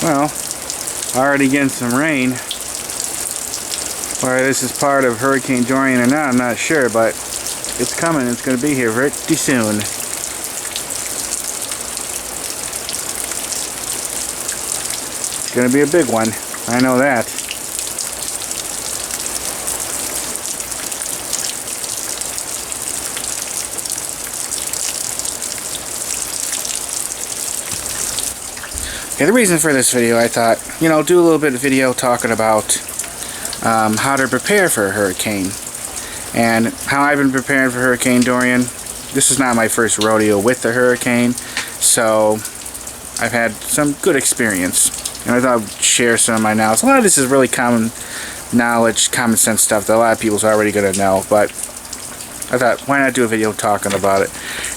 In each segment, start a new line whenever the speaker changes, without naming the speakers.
well, already getting some rain. Whether this is part of Hurricane Dorian or not, I'm not sure, but it's coming. It's going to be here pretty soon. It's going to be a big one. I know that. Okay, the reason for this video, I thought, do a little bit of video talking about how to prepare for a hurricane and how I've been preparing for Hurricane Dorian. This is not my first rodeo with the hurricane, so I've had some good experience, and I thought I'd share some of my knowledge. A lot of this is really common knowledge, common sense stuff that a lot of people's already going to know, but I thought, why not do a video talking about it?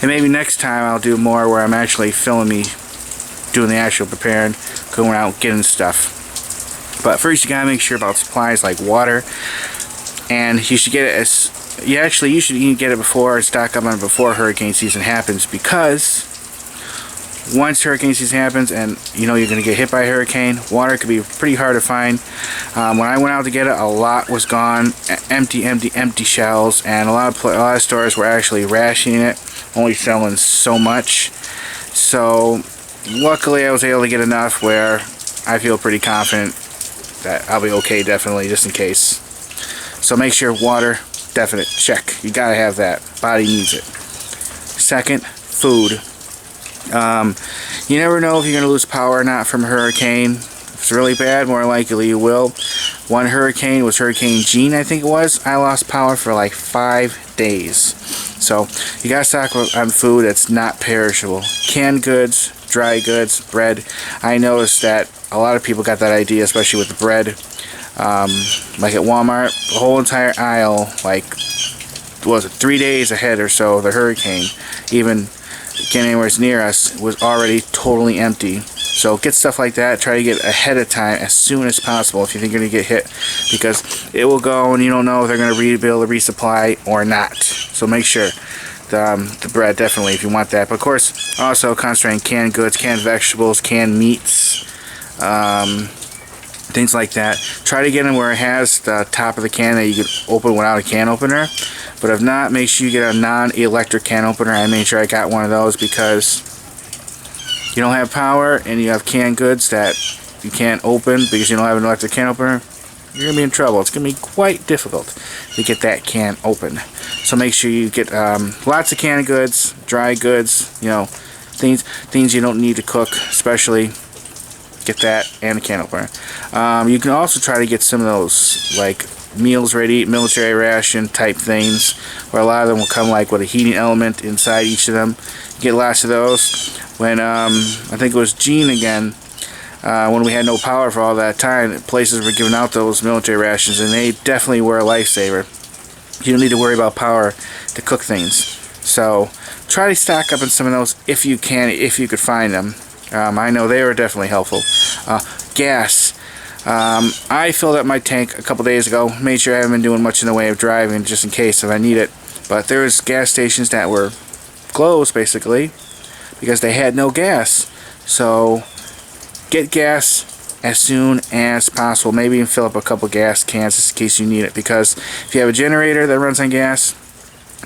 And maybe next time I'll do more where I'm actually filming me doing the actual preparing, going out getting stuff. But first you gotta make sure about supplies like water, and you should get it you should even get it before, stock up on it before hurricane season happens, because once hurricane season happens and you're gonna get hit by a hurricane, water could be pretty hard to find. When I went out to get it, a lot was gone, empty shelves, and a lot of stores were actually rationing it, only selling so much. So luckily I was able to get enough where I feel pretty confident that I'll be okay, definitely, just in case. So make sure water, definite, check. You gotta have that. Body needs it. Second, food. You never know if you're gonna lose power or not from a hurricane. If it's really bad, more likely you will. One hurricane was Hurricane Jean, I think it was. I lost power for like 5 days. So you gotta stock on food that's not perishable. Canned goods, dry goods, bread. I noticed that a lot of people got that idea, especially with the bread. Like at Walmart, the whole entire aisle, like, was it 3 days ahead or so of the hurricane, even getting anywhere near us, was already totally empty. So get stuff like that. Try to get ahead of time as soon as possible if you think you're going to get hit, because it will go and you don't know if they're going to be able to resupply or not. So make sure. The bread, definitely, if you want that. But of course, also concentrate on canned goods, canned vegetables, canned meats, things like that. Try to get them where it has the top of the can that you can open without a can opener. But if not, make sure you get a non-electric can opener. I made sure I got one of those, because you don't have power and you have canned goods that you can't open because you don't have an electric can opener, you're going to be in trouble. It's going to be quite difficult to get that can open. So make sure you get lots of canned goods, dry goods, things you don't need to cook, especially. Get that and a can opener. You can also try to get some of those like meals ready to eat, military ration type things, where a lot of them will come like with a heating element inside each of them. Get lots of those. When I think it was Jean again, when we had no power for all that time, places were giving out those military rations, and they definitely were a lifesaver. You don't need to worry about power to cook things. So try to stock up on some of those if you can, if you could find them. I know they were definitely helpful. Gas. I filled up my tank a couple days ago. Made sure I haven't been doing much in the way of driving, just in case if I need it. But there was gas stations that were closed, basically, because they had no gas. So get gas as soon as possible. Maybe even fill up a couple gas cans just in case you need it, because if you have a generator that runs on gas,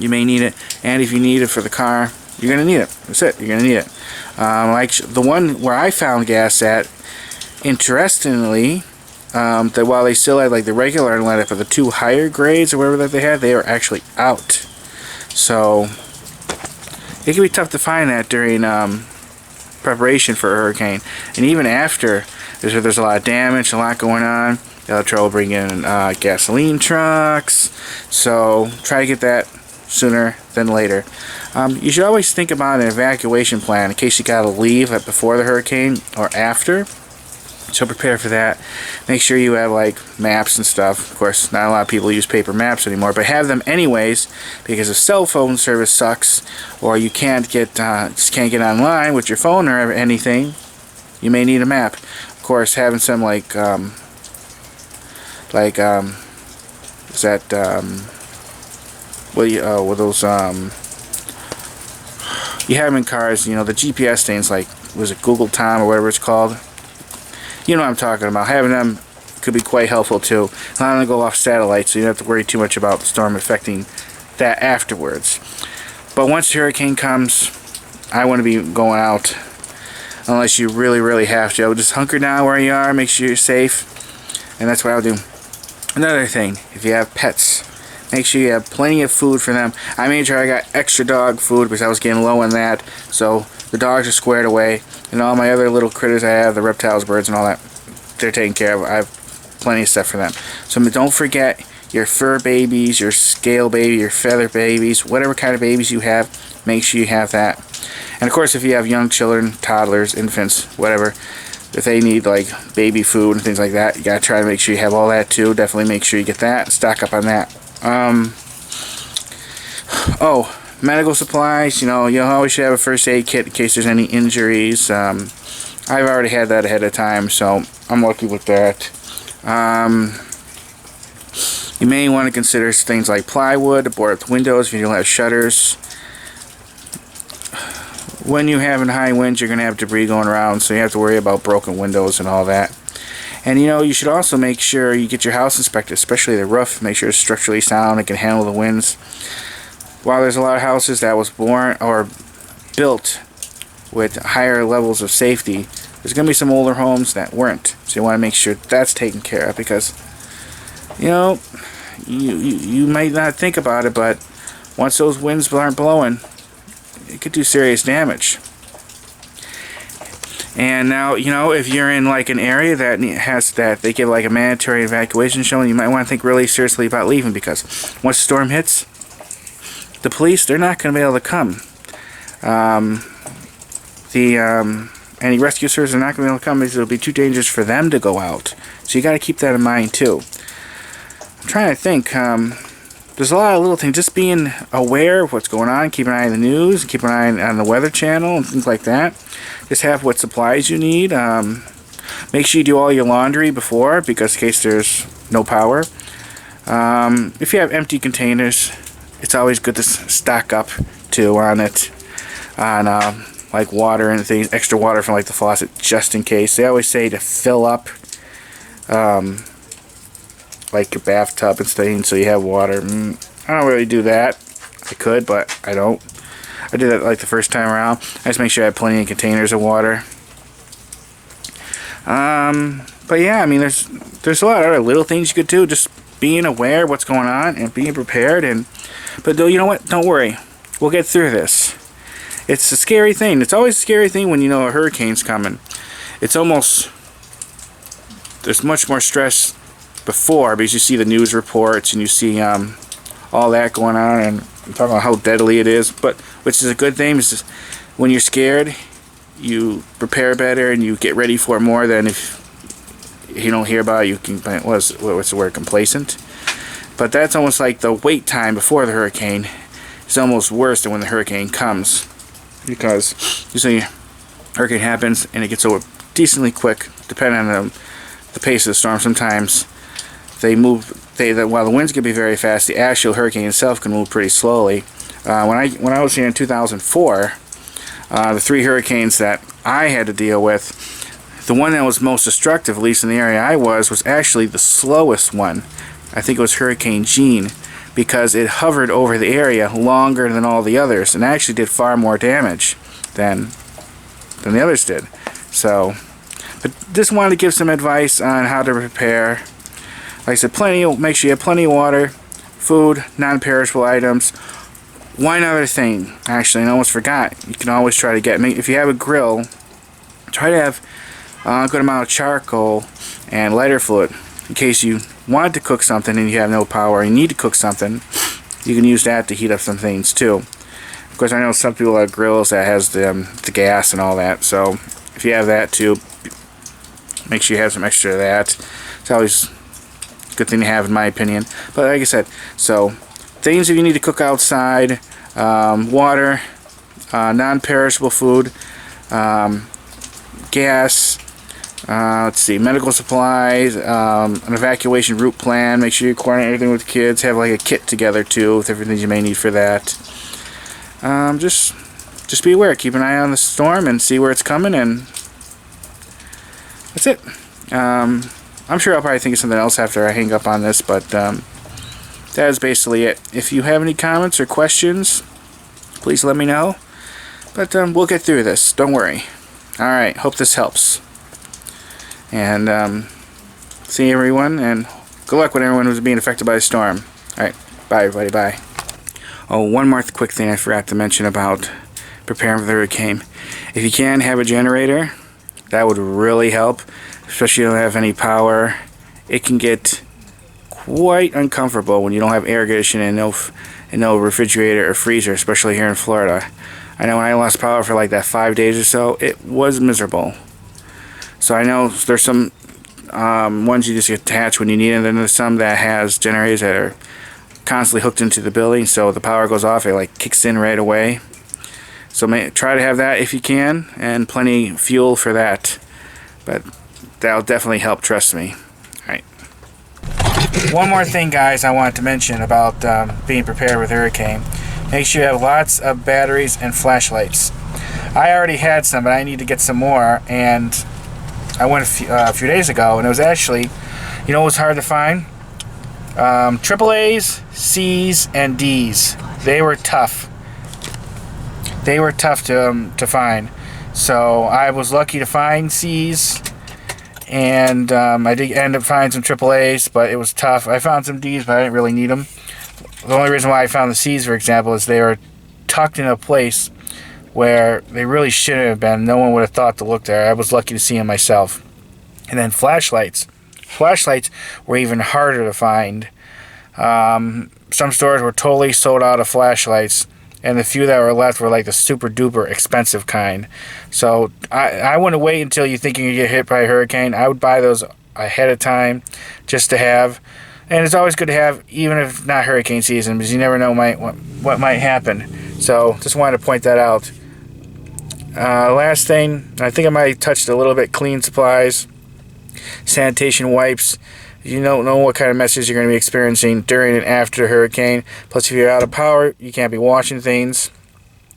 you may need it, and if you need it for the car, you're going to need it. That's it. You're going to need it. Like the one where I found gas at, interestingly, that while they still had like the regular unleaded, but the 2 higher grades or whatever that they had, they were actually out. So it can be tough to find that during preparation for a hurricane, and even after. There's a lot of damage, a lot going on. They'll have trouble bringing in gasoline trucks. So try to get that sooner than later. You should always think about an evacuation plan in case you gotta leave before the hurricane or after. So prepare for that. Make sure you have like maps and stuff. Of course, not a lot of people use paper maps anymore, but have them anyways, because if cell phone service sucks or you can't get just can't get online with your phone or anything, you may need a map. Of course, having some is that with those you have them in cars, the GPS things, like, was it Google Tom or whatever it's called? You know what I'm talking about. Having them could be quite helpful too. Allowing them to go off satellite, so you don't have to worry too much about the storm affecting that afterwards. But once the hurricane comes, I want to be going out unless you really, really have to. Just hunker down where you are, make sure you're safe, and that's what I'll do. Another thing, if you have pets, make sure you have plenty of food for them. I made sure I got extra dog food because I was getting low on that, so the dogs are squared away, and all my other little critters I have, the reptiles, birds, and all that, they're taken care of. I have plenty of stuff for them. So don't forget your fur babies, your scale baby, your feather babies, whatever kind of babies you have, make sure you have that. And of course, if you have young children, toddlers, infants, whatever, if they need like baby food and things like that, you gotta try to make sure you have all that too. Definitely make sure you get that. Stock up on that. Oh, medical supplies. You know, you always should have a first aid kit in case there's any injuries. I've already had that ahead of time, so I'm lucky with that. You may want to consider things like plywood to board up the windows if you don't have shutters. When you have high winds, you're going to have debris going around, so you have to worry about broken windows and all that. And you know, you should also make sure you get your house inspected, especially the roof. Make sure it's structurally sound and can handle the winds. While there's a lot of houses that was born or built with higher levels of safety, there's going to be some older homes that weren't. So you want to make sure that's taken care of, because you know, you might not think about it, but once those winds aren't blowing, it could do serious damage. And now, you know, if you're in like an area that has that they give like a mandatory evacuation zone, you might want to think really seriously about leaving, because once the storm hits, the police, they're not going to be able to come. Any rescue services are not going to be able to come because it'll be too dangerous for them to go out. So you got to keep that in mind too. I'm trying to think. There's a lot of little things. Just being aware of what's going on, keep an eye on the news, keep an eye on the Weather Channel and things like that. Just have what supplies you need. Make sure you do all your laundry before, because in case there's no power. If you have empty containers, it's always good to stock up too on it, on like water and things, extra water from like the faucet, just in case. They always say to fill up like your bathtub and things, so you have water. I don't really do that. I could, but I don't. I did that like the first time around. I just make sure I have plenty of containers of water. But yeah, I mean, there's a lot of other little things you could do. Just being aware of what's going on and being prepared. But though, you know what? Don't worry. We'll get through this. It's a scary thing. It's always a scary thing when you know a hurricane's coming. It's almost, there's much more stress before, because you see the news reports and you see all that going on, and I'm talking about how deadly it is, but which is a good thing. Is when you're scared, you prepare better and you get ready for it more than if you don't hear about it. You can, what's the word, complacent. But that's almost like the wait time before the hurricane is almost worse than when the hurricane comes, because usually hurricane happens and it gets over decently quick, depending on the pace of the storm. Sometimes they move. While the winds can be very fast, the actual hurricane itself can move pretty slowly. When I was here in 2004, the 3 hurricanes that I had to deal with, the one that was most destructive, at least in the area I was actually the slowest one. I think it was Hurricane Jean, because it hovered over the area longer than all the others, and actually did far more damage than the others did. So, but just wanted to give some advice on how to prepare. Like I said, make sure you have plenty of water, food, non-perishable items. One other thing, actually, I almost forgot. You can always try to get, if you have a grill, try to have a good amount of charcoal and lighter fluid, in case you want to cook something and you have no power and you need to cook something. You can use that to heat up some things too. Of course, I know some people have grills that has the gas and all that, so if you have that too, make sure you have some extra of that. It's always good thing to have, in my opinion. But like I said, so things if you need to cook outside, water, non-perishable food, gas, let's see, medical supplies, an evacuation route plan. Make sure you coordinate everything with the kids. Have like a kit together too with everything you may need for that. Just be aware. Keep an eye on the storm and see where it's coming, and that's it. I'm sure I'll probably think of something else after I hang up on this, but that is basically it. If you have any comments or questions, please let me know. But we'll get through this. Don't worry. Alright, hope this helps. And see everyone, and good luck with everyone who's being affected by the storm. Alright, bye everybody, bye. Oh, one more quick thing I forgot to mention about preparing for the hurricane. If you can have a generator, that would really help, especially if you don't have any power. It can get quite uncomfortable when you don't have air conditioning and no refrigerator or freezer, especially here in Florida. I know when I lost power for like that 5 days or so, it was miserable. So I know there's some ones you just attach when you need it, and then there's some that has generators that are constantly hooked into the building, so the power goes off, it like kicks in right away. So try to have that if you can, and plenty fuel for that. But that'll definitely help, trust me. Alright. One more thing, guys, I wanted to mention about being prepared with hurricane. Make sure you have lots of batteries and flashlights. I already had some, but I need to get some more, and I went a few days ago, and it was actually, you know what was hard to find? AAAs, C's, and D's. They were tough. They were tough to find. So I was lucky to find C's, and I did end up finding some AAAs, but it was tough. I found some D's, but I didn't really need them. The only reason why I found the C's, for example, is they were tucked in a place where they really shouldn't have been. No one would have thought to look there. I was lucky to see them myself. And then flashlights. Flashlights were even harder to find. Some stores were totally sold out of flashlights, and the few that were left were like the super duper expensive kind. So I wouldn't wait until you think you're going to get hit by a hurricane. I would buy those ahead of time just to have. And it's always good to have, even if not hurricane season, because you never know what might happen. So just wanted to point that out. Last thing, I think I might have touched a little bit, clean supplies, sanitation wipes. You don't know what kind of messes you're going to be experiencing during and after the hurricane. Plus, if you're out of power, you can't be washing things.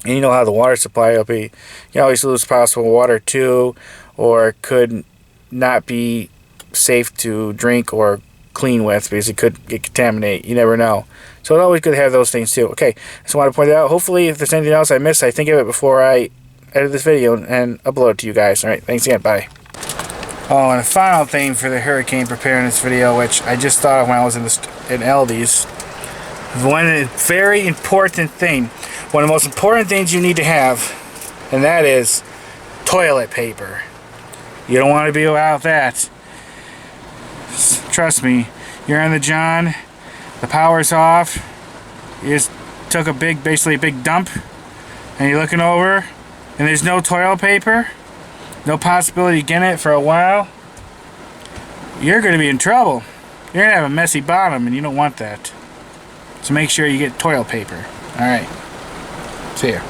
And you know how the water supply will be. You can always lose possible water too, or it could not be safe to drink or clean with because it could get contaminated. You never know. So it's always good to have those things too. Okay, just want to point it out. Hopefully, if there's anything else I missed, I think of it before I edit this video and upload it to you guys. Alright, thanks again. Bye. Oh, and a final thing for the hurricane preparedness video, which I just thought of when I was in Aldi's. One very important thing. One of the most important things you need to have, and that is toilet paper. You don't want to be without that. Trust me, you're on the John, the power's off, you just took basically a big dump, and you're looking over, and there's no toilet paper, no possibility of getting it for a while, you're going to be in trouble. You're going to have a messy bottom, and you don't want that. So make sure you get toilet paper. Alright. See ya.